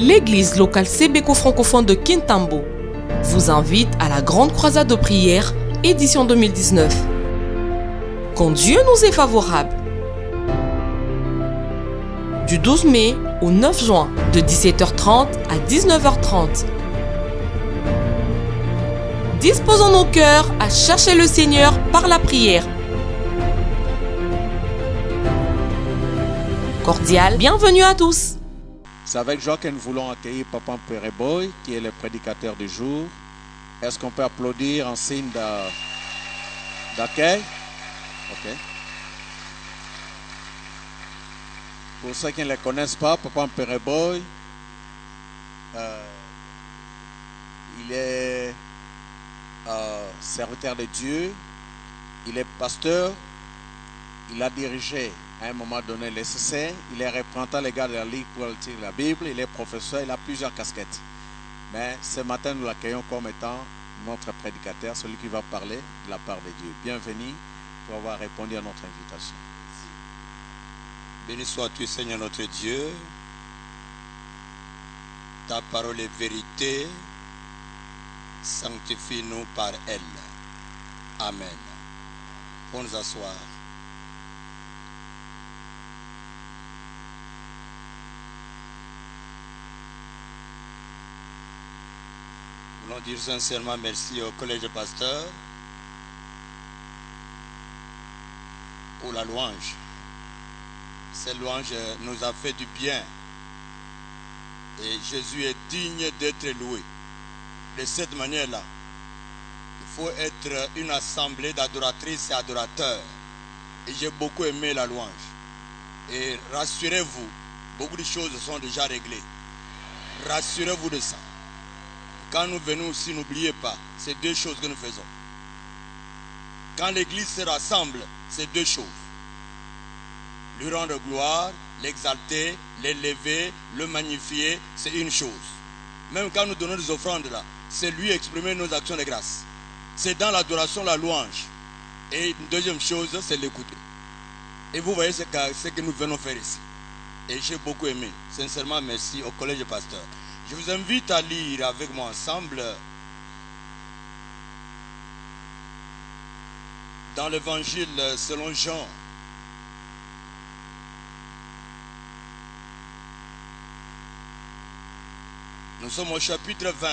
L'église locale sébéco-francophone de Kintambo vous invite à la grande croisade de prière, édition 2019. Quand Dieu nous est favorable. Du 12 mai au 9 juin, de 17h30 à 19h30. Disposons nos cœurs à chercher le Seigneur par la prière. Cordial, bienvenue à tous. C'est avec joie que nous voulons accueillir Papa Pereboy, qui est le prédicateur du jour. Est-ce qu'on peut applaudir en signe d'accueil? Ok. Pour ceux qui ne le connaissent pas, Papa Pereboy, il est serviteur de Dieu, il est pasteur, il a dirigé à un moment donné l'SC, il est représentant légal de la Ligue pour la Bible, il est professeur, il a plusieurs casquettes. Mais ce matin, nous l'accueillons comme étant notre prédicateur, celui qui va parler de la part de Dieu. Bienvenue pour avoir répondu à notre invitation. Béni sois-tu, Seigneur notre Dieu. Ta parole est vérité. Sanctifie-nous par elle. Amen. Pour nous asseoir. Nous voulons dire sincèrement merci au collège de pasteurs pour la louange. Cette louange nous a fait du bien. Et Jésus est digne d'être loué. De cette manière-là, il faut être une assemblée d'adoratrices et adorateurs. Et j'ai beaucoup aimé la louange. Et rassurez-vous, beaucoup de choses sont déjà réglées. Rassurez-vous de ça. Quand nous venons ici, n'oubliez pas, c'est deux choses que nous faisons. Quand l'église se rassemble, c'est deux choses. Lui rendre gloire, l'exalter, l'élever, le magnifier, c'est une chose. Même quand nous donnons des offrandes là, c'est lui exprimer nos actions de grâce. C'est dans l'adoration, la louange. Et une deuxième chose, c'est l'écouter. Et vous voyez ce que nous venons faire ici. Et j'ai beaucoup aimé. Sincèrement, merci au collège de pasteurs. Je vous invite à lire avec moi ensemble dans l'évangile selon Jean. Nous sommes au chapitre 20.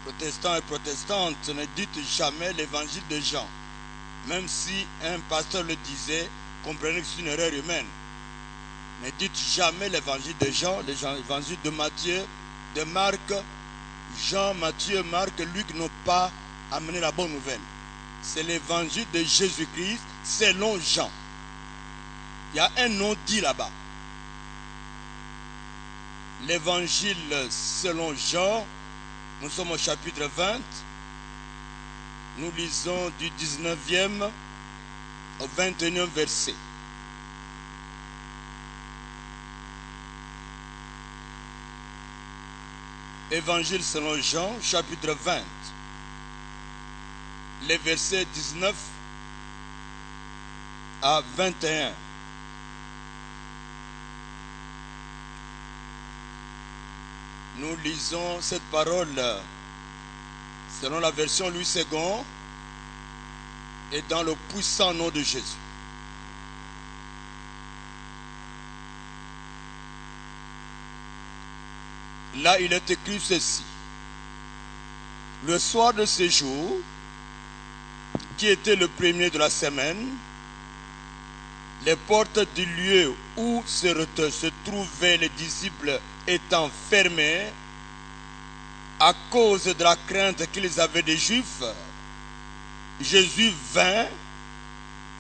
Protestants et protestantes, ne dites jamais l'évangile de Jean. Même si un pasteur le disait, comprenez que c'est une erreur humaine. Ne dites jamais l'évangile de Jean, l'évangile de Matthieu, de Marc. Jean, Matthieu, Marc, Luc n'ont pas amené la bonne nouvelle. C'est l'évangile de Jésus-Christ selon Jean. Il y a un nom dit là-bas. L'évangile selon Jean, nous sommes au chapitre 20. Nous lisons du 19e au 21e verset. Évangile selon Jean, chapitre 20. Les versets 19 à 21. Nous lisons cette parole selon la version Louis II et dans le puissant nom de Jésus. Là, il est écrit ceci. Le soir de ce jour, qui était le premier de la semaine, les portes du lieu où se trouvaient les disciples étant fermées à cause de la crainte qu'ils avaient des Juifs, Jésus vint,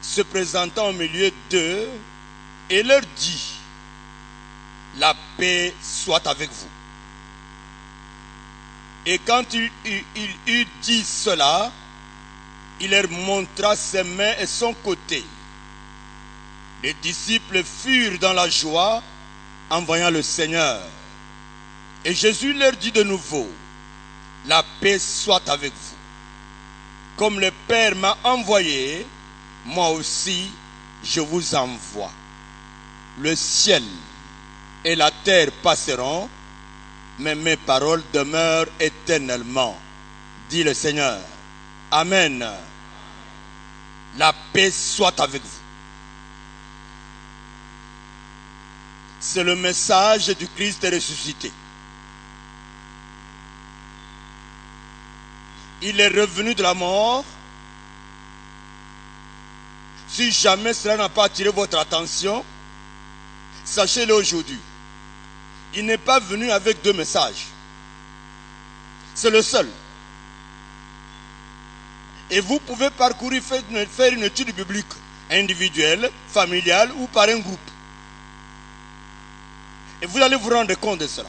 se présentant au milieu d'eux, et leur dit: la paix soit avec vous. Et quand il eut dit cela, il leur montra ses mains et son côté. Les disciples furent dans la joie en voyant le Seigneur. Et Jésus leur dit de nouveau: la paix soit avec vous. Comme le Père m'a envoyé, moi aussi je vous envoie. Le ciel et la terre passeront, mais mes paroles demeurent éternellement, dit le Seigneur. Amen. La paix soit avec vous. C'est le message du Christ ressuscité. Il est revenu de la mort. Si jamais cela n'a pas attiré votre attention, sachez-le aujourd'hui. Il n'est pas venu avec deux messages. C'est le seul. Et vous pouvez parcourir, faire une étude biblique individuelle, familiale ou par un groupe. Et vous allez vous rendre compte de cela.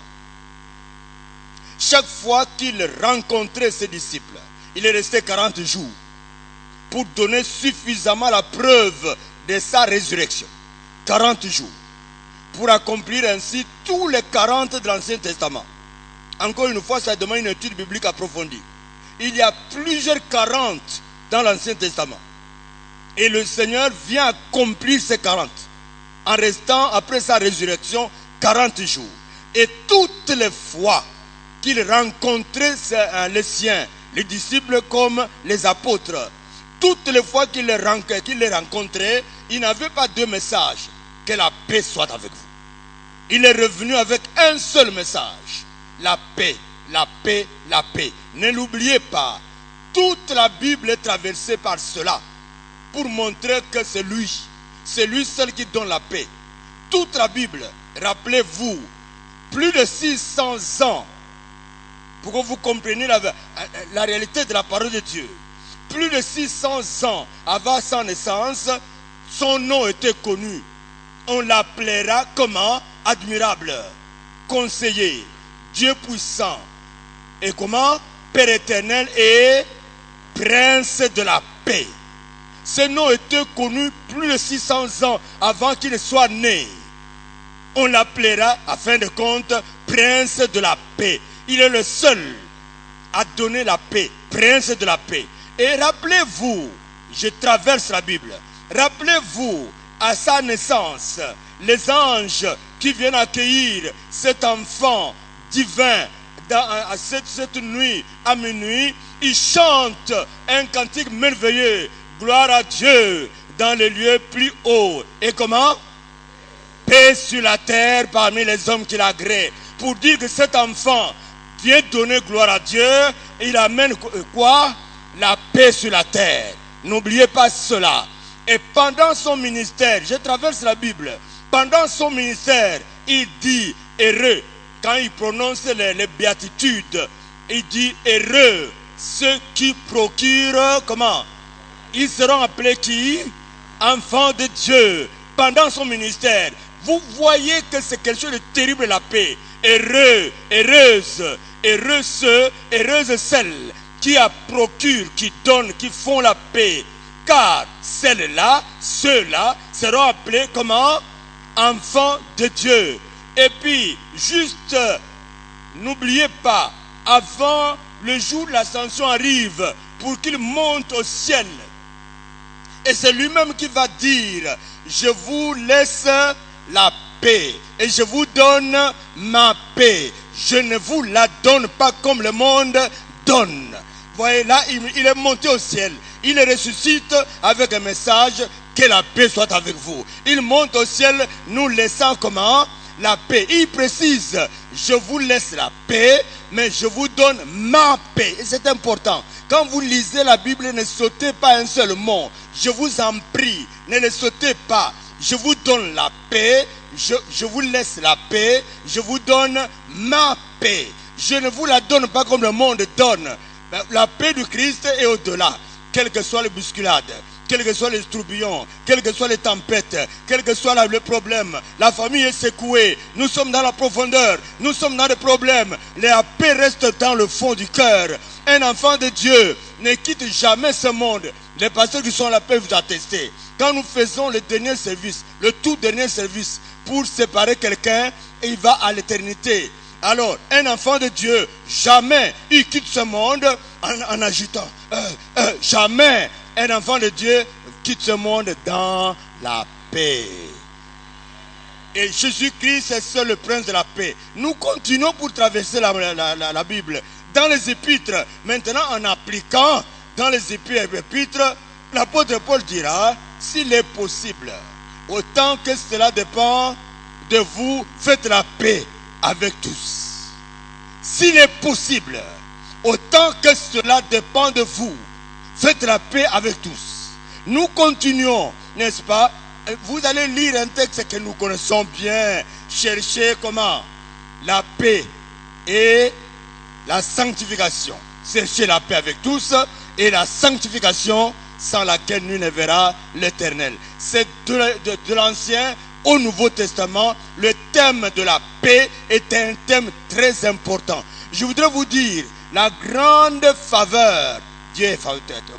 Chaque fois qu'il rencontrait ses disciples, il est resté 40 jours pour donner suffisamment la preuve de sa résurrection. 40 jours. Pour accomplir ainsi tous les 40 de l'Ancien Testament. Encore une fois, ça demande une étude biblique approfondie. Il y a plusieurs 40 dans l'Ancien Testament. Et le Seigneur vient accomplir ces 40 en restant après sa résurrection 40 jours. Et toutes les fois qu'il rencontrait les siens, les disciples comme les apôtres, toutes les fois qu'il les rencontrait, il n'avait pas deux messages. Que la paix soit avec vous. Il est revenu avec un seul message. La paix, la paix, la paix. Ne l'oubliez pas. Toute la Bible est traversée par cela. Pour montrer que c'est lui seul qui donne la paix. Toute la Bible, rappelez-vous, plus de 600 ans, pour que vous compreniez la réalité de la parole de Dieu. Plus de 600 ans avant sa naissance, son nom était connu. On l'appellera comment? Admirable, conseiller, Dieu puissant. Et comment? Père éternel et prince de la paix. Ce nom était connu plus de 600 ans avant qu'il ne soit né. On l'appellera, à fin de compte, prince de la paix. Il est le seul à donner la paix, prince de la paix. Et rappelez-vous, je traverse la Bible, rappelez-vous, à sa naissance, les anges qui viennent accueillir cet enfant divin à cette nuit, à minuit, ils chantent un cantique merveilleux. Gloire à Dieu dans les lieux plus hauts. Et comment? Paix sur la terre parmi les hommes qui l'agréent. Pour dire que cet enfant vient donner gloire à Dieu, il amène quoi? La paix sur la terre. N'oubliez pas cela. Et pendant son ministère, je traverse la Bible, pendant son ministère, il dit heureux. Quand il prononce les béatitudes, il dit heureux ceux qui procurent, comment? Ils seront appelés qui? Enfants de Dieu. Pendant son ministère, vous voyez que c'est quelque chose de terrible, la paix. Heureux, heureuse, heureux ceux, heureuses celles qui procurent, qui donnent, qui font la paix. Car celles-là, ceux-là seront appelés comment? Enfants de Dieu. Et puis, juste, n'oubliez pas, avant le jour de l'ascension arrive, pour qu'il monte au ciel. Et c'est lui-même qui va dire, je vous laisse la paix et je vous donne ma paix. Je ne vous la donne pas comme le monde donne. Voyez là, il est monté au ciel. Il ressuscite avec un message, que la paix soit avec vous. Il monte au ciel, nous laissant comment? La paix. Il précise, je vous laisse la paix, mais je vous donne ma paix. Et c'est important. Quand vous lisez la Bible, ne sautez pas un seul mot. Je vous en prie, ne le sautez pas. Je vous donne la paix, je vous laisse la paix, je vous donne ma paix. Je ne vous la donne pas comme le monde donne. La paix du Christ est au-delà. Quelles que soient les bousculades, quels que soient les tourbillons, quelles que soient les tempêtes, quel que soit le problème, la famille est secouée, nous sommes dans la profondeur, nous sommes dans les problèmes, la paix reste dans le fond du cœur. Un enfant de Dieu ne quitte jamais ce monde. Les pasteurs qui sont à la paix vous attestent. Quand nous faisons le dernier service, le tout dernier service, pour séparer quelqu'un, il va à l'éternité. Alors, un enfant de Dieu, jamais il quitte ce monde en agitant. Jamais un enfant de Dieu quitte ce monde dans la paix. Et Jésus-Christ est seul le prince de la paix. Nous continuons pour traverser la Bible. Dans les épîtres, maintenant en appliquant dans les épîtres, l'apôtre Paul dira, s'il est possible, autant que cela dépend de vous, faites la paix avec tous. S'il est possible, autant que cela dépend de vous, faites la paix avec tous. Nous continuons, n'est-ce pas? Vous allez lire un texte que nous connaissons bien. Cherchez comment? La paix et la sanctification. Cherchez la paix avec tous et la sanctification sans laquelle nul ne verra l'Éternel. C'est de l'Ancien au Nouveau Testament. Le thème de la paix est un thème très important. Je voudrais vous dire, la grande faveur, Dieu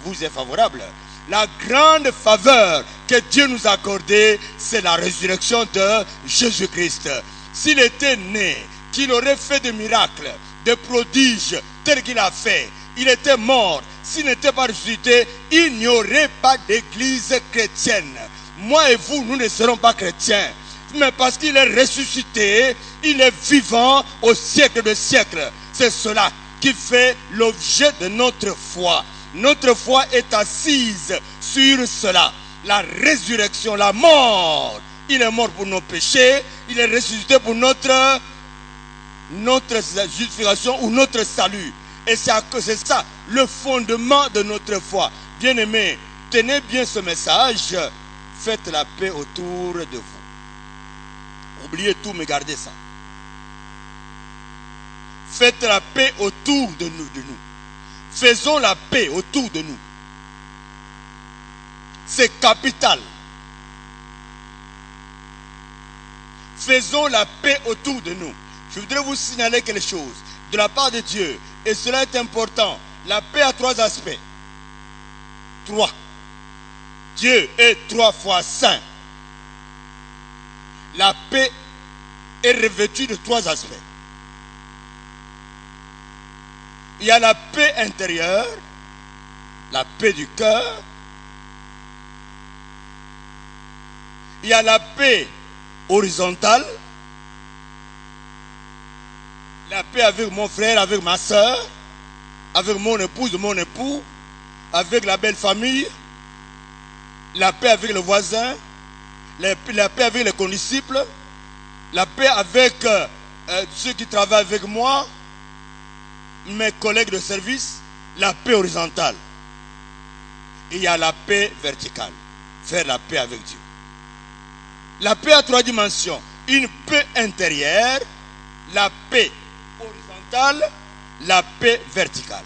vous est favorable. La grande faveur que Dieu nous a accordée, c'est la résurrection de Jésus-Christ. S'il était né, qu'il aurait fait des miracles, des prodiges, tels qu'il a fait, il était mort. S'il n'était pas ressuscité, il n'y aurait pas d'église chrétienne. Moi et vous, nous ne serons pas chrétiens. Mais parce qu'il est ressuscité, il est vivant au siècle des siècles. C'est cela qui fait l'objet de notre foi. Notre foi est assise sur cela. La résurrection, la mort. Il est mort pour nos péchés. Il est ressuscité pour notre justification ou notre salut. Et c'est ça le fondement de notre foi. Bien-aimés, tenez bien ce message. Faites la paix autour de vous. Oubliez tout, mais gardez ça. Faites la paix autour de nous. Faisons la paix autour de nous. C'est capital. Faisons la paix autour de nous. Je voudrais vous signaler quelque chose de la part de Dieu. Et cela est important. La paix a 3 aspects. 3. Dieu est 3 fois saint. La paix est revêtue de 3 aspects. Il y a la paix intérieure, la paix du cœur. Il y a la paix horizontale, la paix avec mon frère, avec ma soeur, avec mon épouse, mon époux, avec la belle famille, la paix avec le voisin, la paix avec les condisciples, la paix avec ceux qui travaillent avec moi, mes collègues de service, la paix horizontale. Et il y a la paix verticale, faire la paix avec Dieu. La paix a 3 dimensions. Une paix intérieure, la paix horizontale, la paix verticale.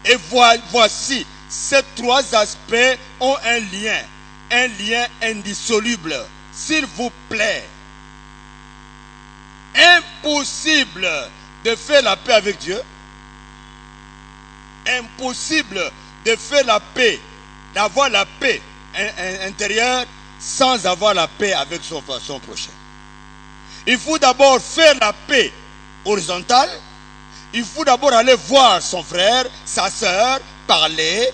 Et voici, ces 3 aspects ont un lien indissoluble. S'il vous plaît, impossible de faire la paix avec Dieu. Impossible de faire la paix, d'avoir la paix intérieure sans avoir la paix avec son prochain. Il faut d'abord faire la paix horizontale. Il faut d'abord aller voir son frère, sa soeur, parler,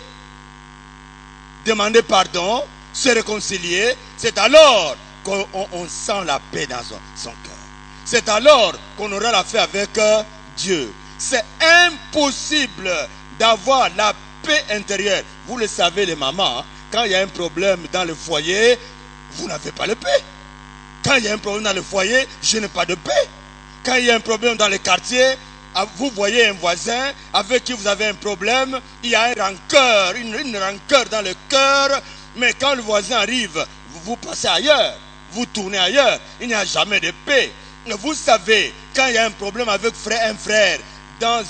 demander pardon, se réconcilier. C'est alors qu'on sent la paix dans son cœur. C'est alors qu'on aura la paix avec Dieu. C'est impossible d'avoir la paix intérieure. Vous le savez, les mamans, quand il y a un problème dans le foyer, vous n'avez pas de paix. Quand il y a un problème dans le foyer, je n'ai pas de paix. Quand il y a un problème dans le quartier, vous voyez un voisin avec qui vous avez un problème, il y a une rancœur, une rancœur dans le cœur, mais quand le voisin arrive, vous passez ailleurs, vous tournez ailleurs, il n'y a jamais de paix. Vous savez, quand il y a un problème avec un frère, dans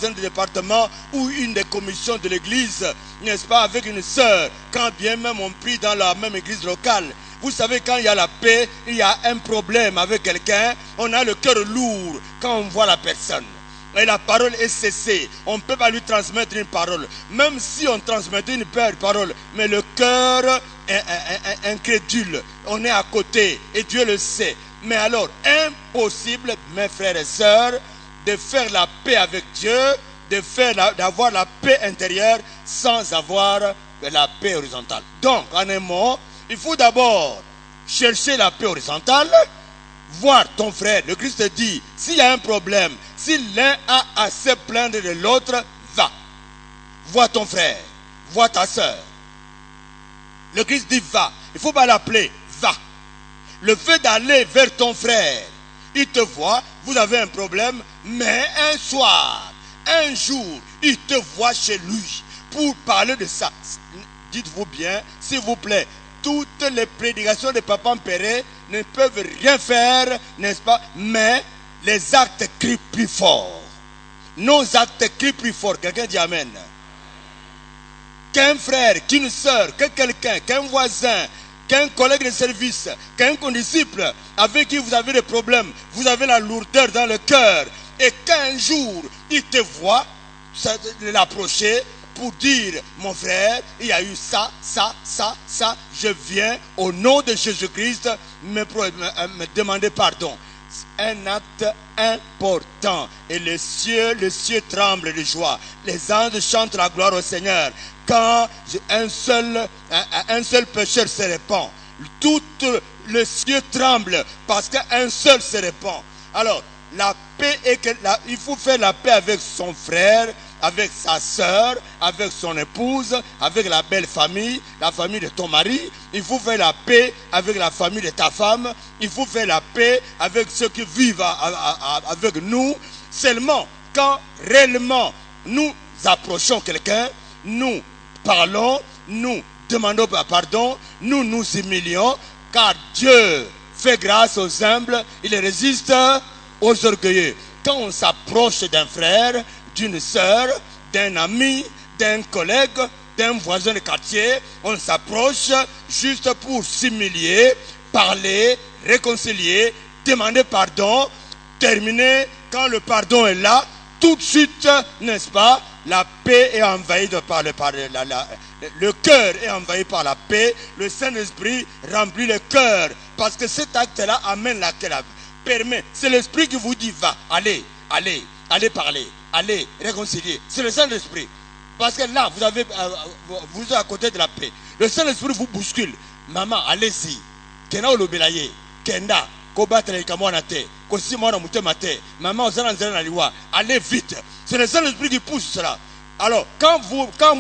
un département ou une des commissions de l'église, n'est-ce pas, avec une sœur, quand bien même on prie dans la même église locale, vous savez, quand il y a la paix, il y a un problème avec quelqu'un, on a le cœur lourd quand on voit la personne. Et la parole est cessée. On ne peut pas lui transmettre une parole. Même si on transmettait une parole, mais le cœur est incrédule. On est à côté et Dieu le sait. Mais alors, impossible, mes frères et sœurs, de faire la paix avec Dieu, d'avoir la paix intérieure sans avoir la paix horizontale. Donc, en un mot, il faut d'abord chercher la paix horizontale voir ton frère. Le Christ dit, s'il y a un problème, si l'un a à se plaindre de l'autre, va. Vois ton frère, vois ta soeur. Le Christ dit va. Il ne faut pas l'appeler, va. Le fait d'aller vers ton frère, il te voit, vous avez un problème, mais un soir, un jour, il te voit chez lui pour parler de ça. Dites-vous bien, s'il vous plaît, toutes les prédications de Papa Mpéré ne peuvent rien faire, n'est-ce pas? Mais les actes crient plus fort. Nos actes crient plus fort. Quelqu'un dit amen. Qu'un frère, qu'une soeur, que quelqu'un, qu'un voisin, qu'un collègue de service, qu'un condisciple avec qui vous avez des problèmes, vous avez la lourdeur dans le cœur, et qu'un jour il te voit l'approcher pour dire, mon frère, il y a eu ça, je viens au nom de Jésus-Christ me demander pardon. Un acte important, et les cieux tremblent de joie. Les anges chantent la gloire au Seigneur. Quand un seul pécheur se répand, tout le ciel tremble parce qu'un seul se répand. Alors, la paix il faut faire la paix avec son frère, avec sa soeur, avec son épouse, avec la belle famille, la famille de ton mari. Il faut faire la paix avec la famille de ta femme. Il faut faire la paix avec ceux qui vivent avec nous. Seulement, quand réellement nous approchons quelqu'un, nous parlons, nous demandons pardon, nous nous humilions, car Dieu fait grâce aux humbles, il résiste aux orgueilleux. Quand on s'approche d'un frère, d'une sœur, d'un ami, d'un collègue, d'un voisin de quartier, on s'approche juste pour s'humilier, parler, réconcilier, demander pardon, terminer. Quand le pardon est là, tout de suite, n'est-ce pas, la paix est envahie par le cœur est envahi par la paix, le Saint-Esprit remplit le cœur, parce que cet acte-là amène permet, c'est l'Esprit qui vous dit, va, allez parler, allez réconcilier. C'est le Saint-Esprit. Parce que là, vous êtes à côté de la paix. Le Saint-Esprit vous bouscule. Maman, allez-y. Kena olobelaye. Kenda. Kobata le kamonate. Kosi mwana mutemate. Maman, ozana nzela na liwa. Allez vite. C'est le Saint-Esprit qui pousse cela. Alors, quand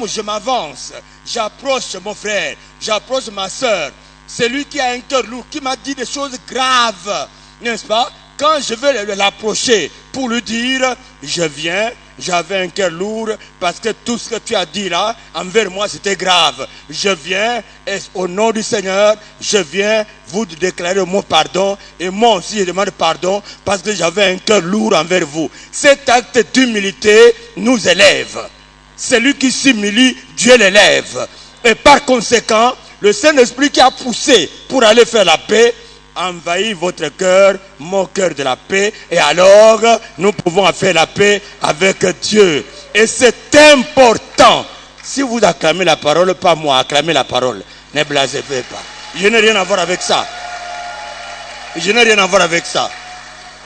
je m'avance, j'approche mon frère, j'approche ma soeur, c'est lui qui a un cœur lourd, qui m'a dit des choses graves, n'est-ce pas? Quand je vais l'approcher pour lui dire, je viens, j'avais un cœur lourd parce que tout ce que tu as dit là, envers moi, c'était grave. Je viens, et au nom du Seigneur, je viens vous déclarer mon pardon. Et moi aussi, je demande pardon parce que j'avais un cœur lourd envers vous. Cet acte d'humilité nous élève. Celui qui s'humilie, Dieu l'élève. Et par conséquent, le Saint-Esprit qui a poussé pour aller faire la paix, envahit votre cœur, mon cœur de la paix, et alors nous pouvons faire la paix avec Dieu. Et c'est important. Si vous acclamez la parole, pas moi, acclamez la parole. Ne blasphémez pas. Je n'ai rien à voir avec ça. Je n'ai rien à voir avec ça.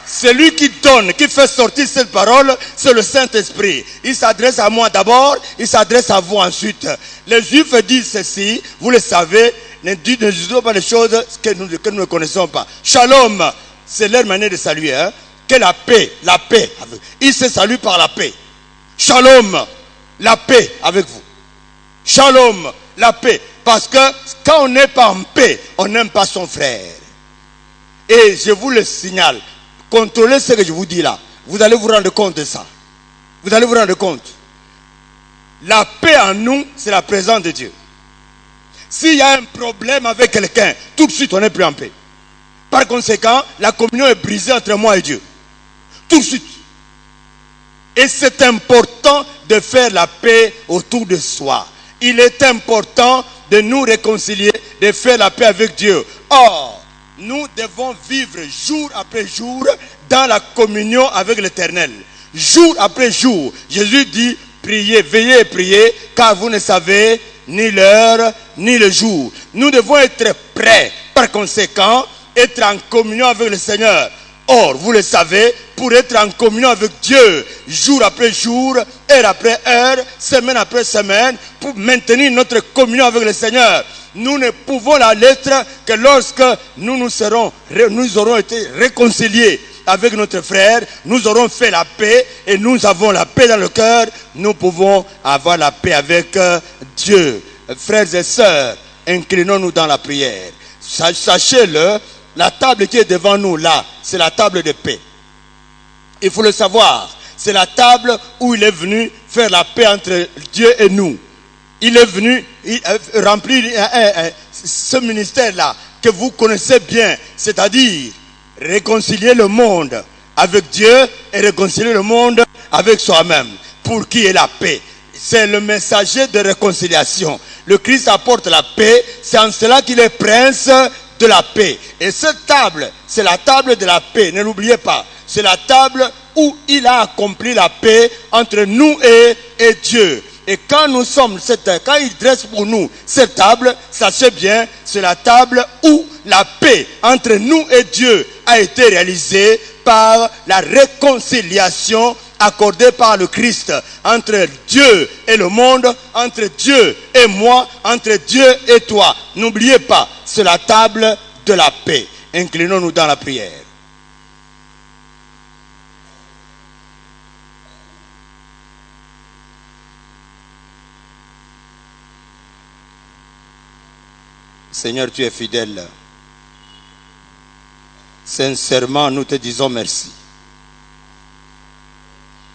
Celui qui donne, qui fait sortir cette parole, c'est le Saint-Esprit. Il s'adresse à moi d'abord, il s'adresse à vous ensuite. Les Juifs disent ceci, vous le savez, ne disons pas les choses que nous ne connaissons pas. Shalom, c'est leur manière de saluer. Hein? Que la paix. Ils se saluent par la paix. Shalom, la paix avec vous. Shalom, la paix. Parce que quand on n'est pas en paix, on n'aime pas son frère. Et je vous le signale, contrôlez ce que je vous dis là. Vous allez vous rendre compte de ça. Vous allez vous rendre compte. La paix en nous, c'est la présence de Dieu. S'il y a un problème avec quelqu'un, tout de suite on n'est plus en paix. Par conséquent, la communion est brisée entre moi et Dieu. Tout de suite. Et c'est important de faire la paix autour de soi. Il est important de nous réconcilier, de faire la paix avec Dieu. Or, nous devons vivre jour après jour dans la communion avec l'Éternel. Jour après jour, Jésus dit, priez, veillez et priez, car vous ne savez ni l'heure, ni le jour. Nous devons être prêts, par conséquent, être en communion avec le Seigneur. Or, vous le savez, pour être en communion avec Dieu, jour après jour, heure après heure, semaine après semaine, pour maintenir notre communion avec le Seigneur, nous ne pouvons la l'être que lorsque nous aurons été réconciliés avec notre frère, nous aurons fait la paix et nous avons la paix dans le cœur, nous pouvons avoir la paix avec Dieu. Frères et sœurs, inclinons-nous dans la prière. Sachez-le, la table qui est devant nous là, c'est la table de paix. Il faut le savoir, c'est la table où il est venu faire la paix entre Dieu et nous. Il est venu remplir ce ministère-là que vous connaissez bien, c'est-à-dire réconcilier le monde avec Dieu et réconcilier le monde avec soi-même pour qu'il y ait la paix. C'est le messager de réconciliation. Le Christ apporte la paix, c'est en cela qu'il est prince de la paix. Et cette table, c'est la table de la paix, ne l'oubliez pas. C'est la table où il a accompli la paix entre nous et Dieu. Et quand quand il dresse pour nous cette table, sachez bien, c'est la table où la paix entre nous et Dieu a été réalisée par la réconciliation accordée par le Christ entre Dieu et le monde, entre Dieu et moi, entre Dieu et toi. N'oubliez pas, c'est la table de la paix. Inclinons-nous dans la prière. Seigneur, tu es fidèle. Sincèrement, nous te disons merci.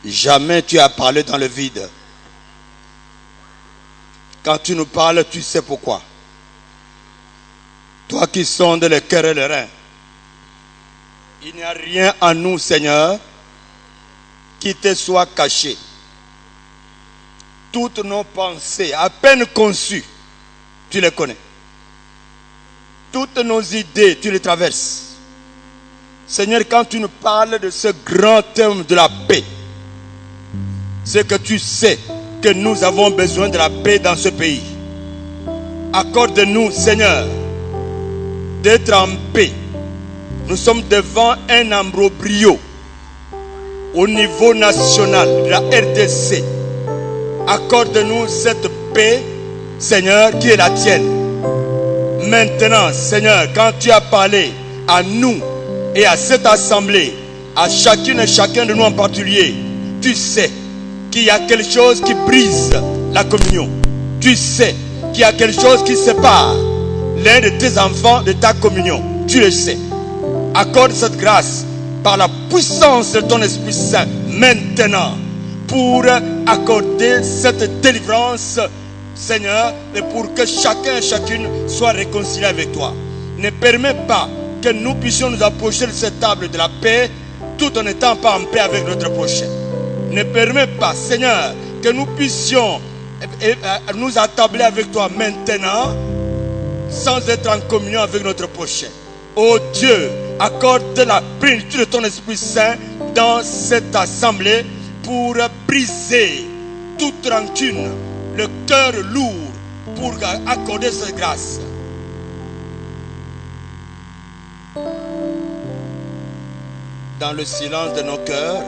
Jamais tu as parlé dans le vide. Quand tu nous parles, tu sais pourquoi. Toi qui sondes le cœur et le rein, il n'y a rien en nous, Seigneur, qui te soit caché. Toutes nos pensées, à peine conçues, tu les connais. Toutes nos idées, tu les traverses. Seigneur, quand tu nous parles de ce grand thème de la paix, c'est que tu sais que nous avons besoin de la paix dans ce pays. Accorde-nous, Seigneur, d'être en paix. Nous sommes devant un imbroglio au niveau national de la RDC. Accorde-nous cette paix, Seigneur, qui est la tienne. Maintenant, Seigneur, quand tu as parlé à nous et à cette assemblée, à chacune et chacun de nous en particulier, tu sais qu'il y a quelque chose qui brise la communion. Tu sais qu'il y a quelque chose qui sépare l'un de tes enfants de ta communion. Tu le sais. Accorde cette grâce par la puissance de ton Esprit Saint maintenant pour accorder cette délivrance, Seigneur, et pour que chacun et chacune soit réconcilié avec toi. Ne permets pas que nous puissions nous approcher de cette table de la paix tout en n'étant pas en paix avec notre prochain. Ne permets pas, Seigneur, que nous puissions nous attabler avec toi maintenant sans être en communion avec notre prochain. Oh Dieu, accorde la plénitude de ton Esprit Saint dans cette assemblée pour briser toute rancune, le cœur lourd, pour accorder cette grâce. Dans le silence de nos cœurs,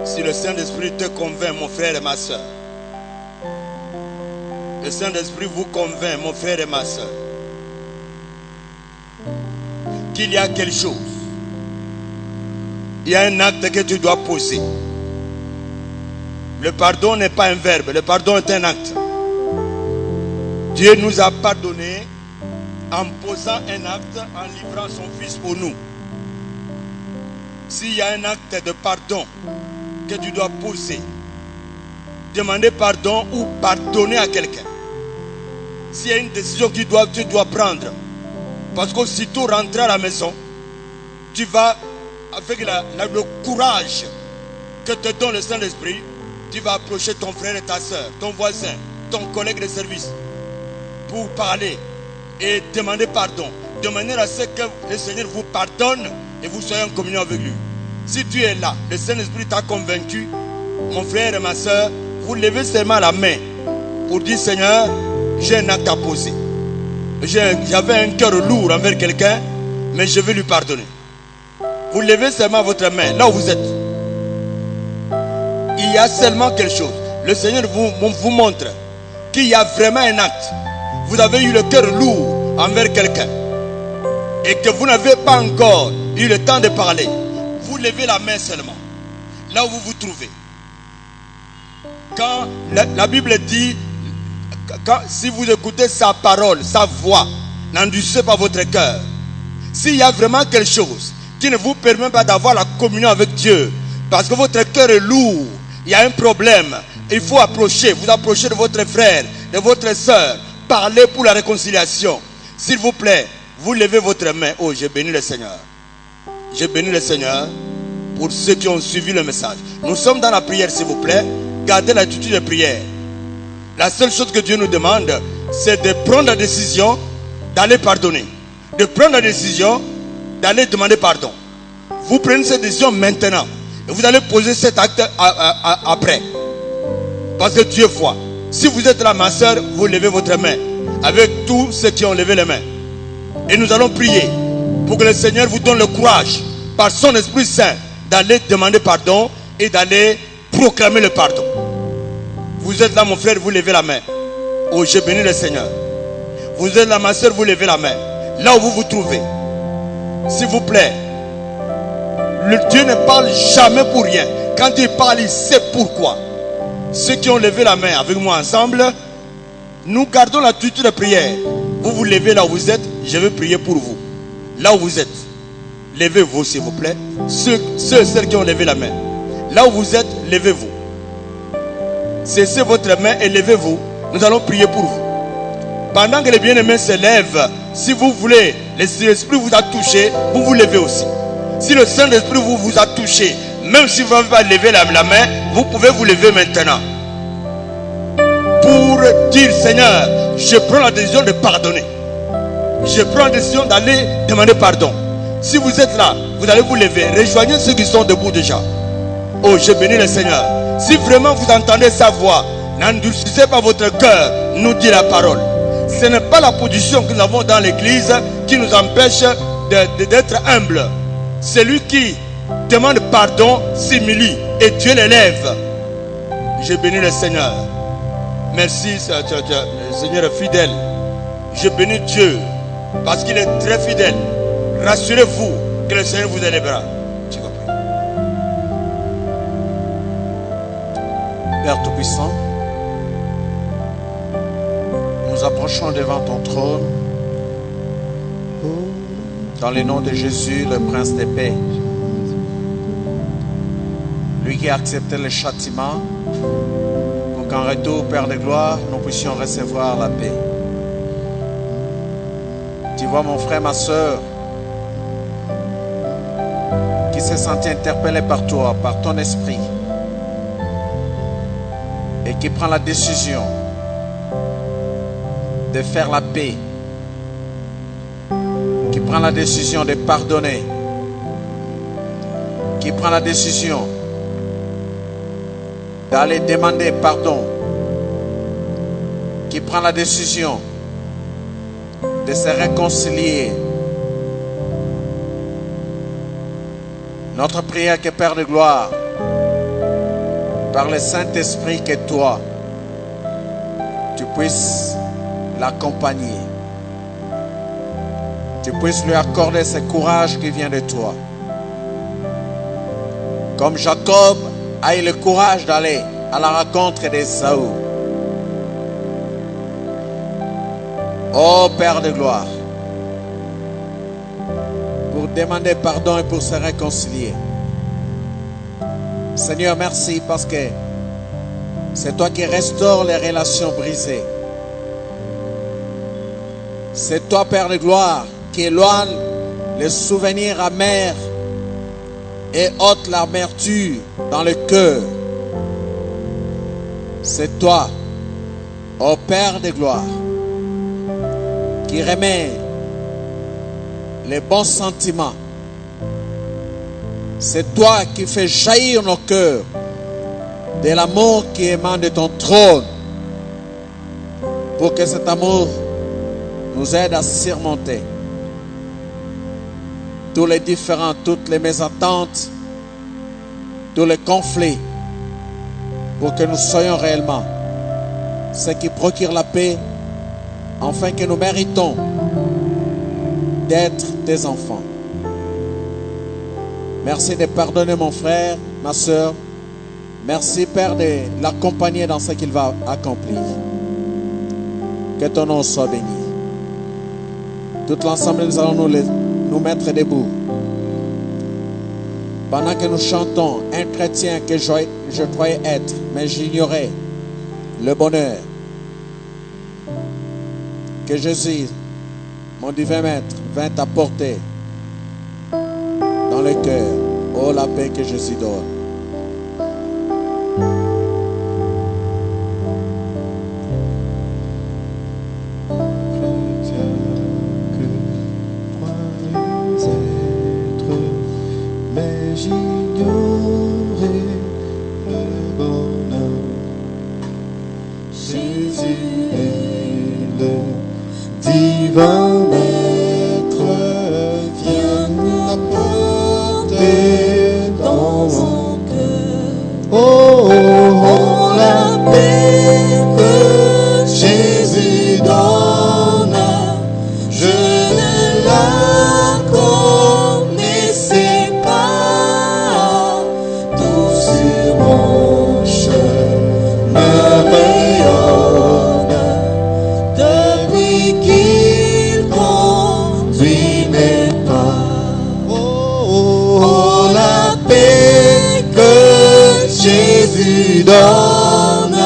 si le Saint-Esprit te convainc, mon frère et ma soeur, le Saint-Esprit vous convainc, mon frère et ma soeur, qu'il y a quelque chose, il y a un acte que tu dois poser. Le pardon n'est pas un verbe, le pardon est un acte. Dieu nous a pardonné en posant un acte, en livrant son Fils pour nous. S'il y a un acte de pardon que tu dois poser, demander pardon ou pardonner à quelqu'un. S'il y a une décision que tu dois prendre, parce qu'aussitôt rentrer à la maison, tu vas avec le courage que te donne le Saint-Esprit, tu vas approcher ton frère et ta soeur, ton voisin, ton collègue de service, pour parler et demander pardon, de manière à ce que le Seigneur vous pardonne et vous soyez en communion avec lui. Si tu es là, le Saint-Esprit t'a convaincu, mon frère et ma soeur, vous levez seulement la main pour dire: Seigneur, j'ai un acte à poser. J'avais un cœur lourd envers quelqu'un, mais je vais lui pardonner. Vous levez seulement votre main là où vous êtes. Il y a seulement quelque chose. le Seigneur vous montre qu'il y a vraiment un acte. Vous avez eu le cœur lourd envers quelqu'un et que vous n'avez pas encore eu le temps de parler, vous levez la main seulement, là où vous vous trouvez. Quand la Bible dit, si vous écoutez sa parole, sa voix, n'endurcissez pas votre cœur. S'il y a vraiment quelque chose qui ne vous permet pas d'avoir la communion avec Dieu, parce que votre cœur est lourd, il y a un problème, il faut vous approcher de votre frère, de votre soeur, parler pour la réconciliation. S'il vous plaît, vous levez votre main. Oh, j'ai béni le Seigneur. J'ai béni le Seigneur pour ceux qui ont suivi le message. Nous sommes dans la prière, s'il vous plaît. Gardez l'attitude de prière. La seule chose que Dieu nous demande, c'est de prendre la décision d'aller pardonner. De prendre la décision d'aller demander pardon. Vous prenez cette décision maintenant. Et vous allez poser cet acte après. Parce que Dieu voit. Si vous êtes là, ma soeur, vous levez votre main. Avec tous ceux qui ont levé les mains. Et nous allons prier pour que le Seigneur vous donne le courage, par son Esprit Saint, d'aller demander pardon et d'aller proclamer le pardon. Vous êtes là, mon frère, vous levez la main. Oh, j'ai béni le Seigneur. Vous êtes là, ma soeur, vous levez la main. Là où vous vous trouvez. S'il vous plaît. Le Dieu ne parle jamais pour rien. Quand il parle, il sait pourquoi. Ceux qui ont levé la main avec moi ensemble, nous gardons l'attitude de prière. Vous vous levez là où vous êtes, je vais prier pour vous. Là où vous êtes, levez-vous s'il vous plaît. Ceux et celles qui ont levé la main. Là où vous êtes, levez-vous. Cessez votre main et levez-vous. Nous allons prier pour vous. Pendant que les bien-aimés se lèvent, si vous voulez, l'Esprit vous a touché, vous vous levez aussi. Si le Saint-Esprit vous a touché, même si vous n'avez pas levé la main, vous pouvez vous lever maintenant. Pour dire, Seigneur, je prends la décision de pardonner. Je prends la décision d'aller demander pardon. Si vous êtes là, vous allez vous lever. Rejoignez ceux qui sont debout déjà. Oh, je bénis le Seigneur. Si vraiment vous entendez sa voix, n'endurcissez pas votre cœur, nous dit la parole. Ce n'est pas la position que nous avons dans l'église qui nous empêche d'être humble. Celui qui demande pardon s'humilie et Dieu l'élève. Je bénis le Seigneur. Merci, Seigneur est fidèle. Je bénis Dieu parce qu'il est très fidèle. Rassurez-vous que le Seigneur vous élèvera. Tu vas prier. Père Tout-Puissant, nous approchons devant ton trône dans le nom de Jésus, le Prince de paix. Lui qui a accepté le châtiment pour qu'en retour, Père de gloire, nous puissions recevoir la paix. Tu vois mon frère, ma soeur, qui s'est senti interpellé par toi, par ton esprit, et qui prend la décision de faire la paix, qui prend la décision de pardonner, qui prend la décision d'aller demander pardon, qui prend la décision de se réconcilier. Notre prière que Père de gloire, par le Saint-Esprit que toi, tu puisses l'accompagner. Tu puisses lui accorder ce courage qui vient de toi. Comme Jacob a eu le courage d'aller à la rencontre d'Ésaü. Oh Père de gloire, pour demander pardon et pour se réconcilier. Seigneur, merci parce que c'est toi qui restaures les relations brisées. C'est toi, Père de gloire, qui éloigne les souvenirs amers et ôte l'amertume dans le cœur. C'est toi, ô Père de gloire, qui remet les bons sentiments. C'est toi qui fais jaillir nos cœurs de l'amour qui émane de ton trône, pour que cet amour nous aide à surmonter tous les différends, toutes les mésententes, tous les conflits, pour que nous soyons réellement ceux qui procurent la paix, afin que nous méritons d'être tes enfants. Merci de pardonner mon frère, ma soeur. Merci, Père, de l'accompagner dans ce qu'il va accomplir. Que ton nom soit béni. Tout l'ensemble, nous allons nous mettre debout. Pendant que nous chantons, un chrétien que je croyais être, mais j'ignorais le bonheur que Jésus, mon divin maître, vint apporter dans le cœur. Oh, la paix que Jésus donne. Divin Maître, viens apporter dans mon cœur, oh, la paix que Jésus donne. Je ne la connaissais pas, tout sur mon chemin rayonne, depuis qu'il conduit mes pas. Oh, la paix que Jésus donne,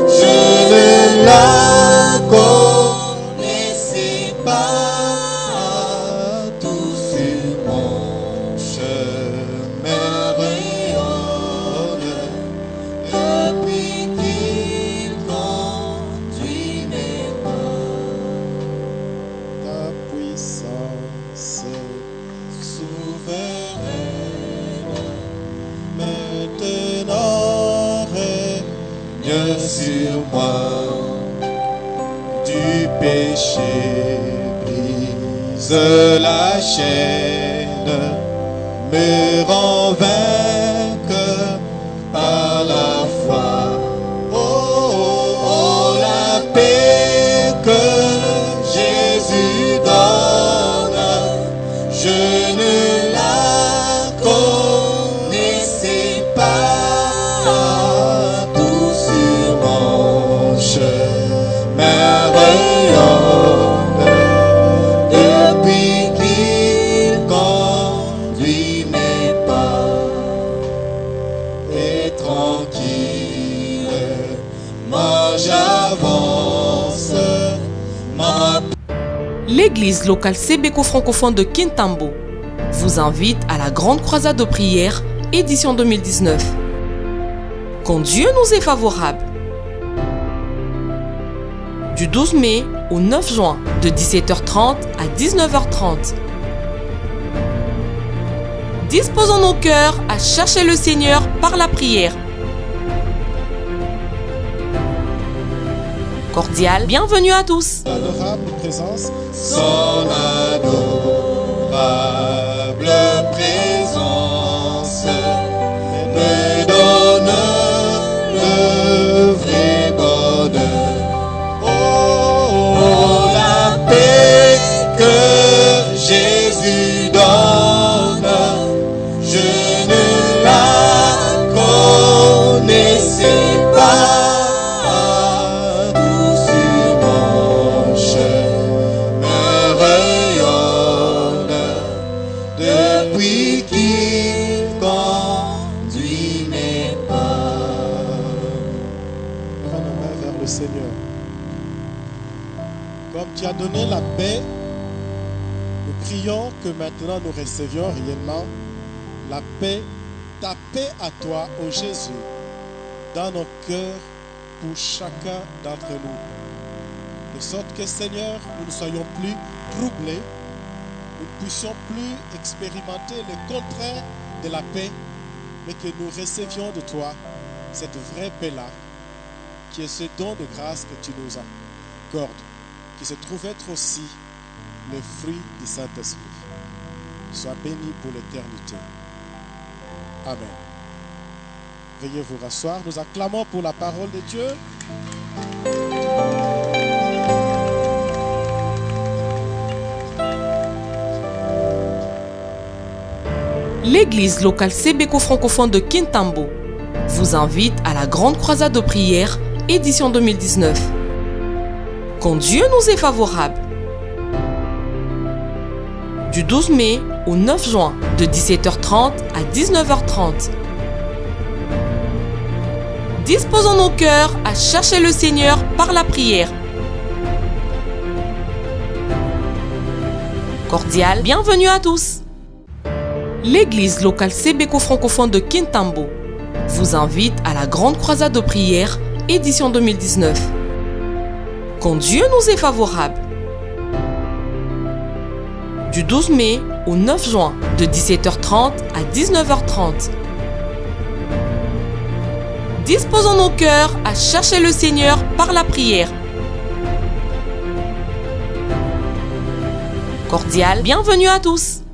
je ne la connaissais pas, tout sur mon chemin rayonne, depuis qu'il conduit mes pas. Ta puissance souveraine maintenant règne sur moi. Du péché brise la chaîne, me rend vainqueur par la foi. Oh, la paix que Jésus donne, je ne la connaissais pas, tout sur mon chemin rayonne, depuis qu'il conduit mes pas. Et tranquillement j'avance, ma L'église locale Sebeko francophone de Kintambo vous invite à la grande croisade de prière, édition 2019. Quand Dieu nous est favorable. Du 12 mai au 9 juin, de 17h30 à 19h30. Disposons nos cœurs à chercher le Seigneur par la prière. Cordial bienvenue à tous. adorable présence, son adorable présence me donne le vrai bonheur. Oh, la paix que Jésus donne, je ne la connaissais pas. Seigneur, comme tu as donné la paix, nous prions que maintenant nous recevions réellement la paix, ta paix à toi, ô Jésus, dans nos cœurs pour chacun d'entre nous. De sorte que, Seigneur, nous ne soyons plus troublés, nous ne puissions plus expérimenter le contraire de la paix, mais que nous recevions de toi cette vraie paix-là, qui est ce don de grâce que tu nous accordes, qui se trouve être aussi le fruit du Saint-Esprit. Sois béni pour l'éternité. Amen. Veuillez vous rasseoir. Nous acclamons pour la parole de Dieu. L'église locale Sebeko francophone de Kintambo vous invite à la grande croisade de prière, édition 2019. Quand Dieu nous est favorable. Du 12 mai au 9 juin, de 17h30 à 19h30. Disposons nos cœurs à chercher le Seigneur par la prière. Cordial bienvenue à tous. L'église locale Sebeko francophone de Kintambo vous invite à la grande croisade de prière, édition 2019. Quand Dieu nous est favorable. Du 12 mai au 9 juin, de 17h30 à 19h30. Disposons nos cœurs à chercher le Seigneur par la prière. Cordial bienvenue à tous.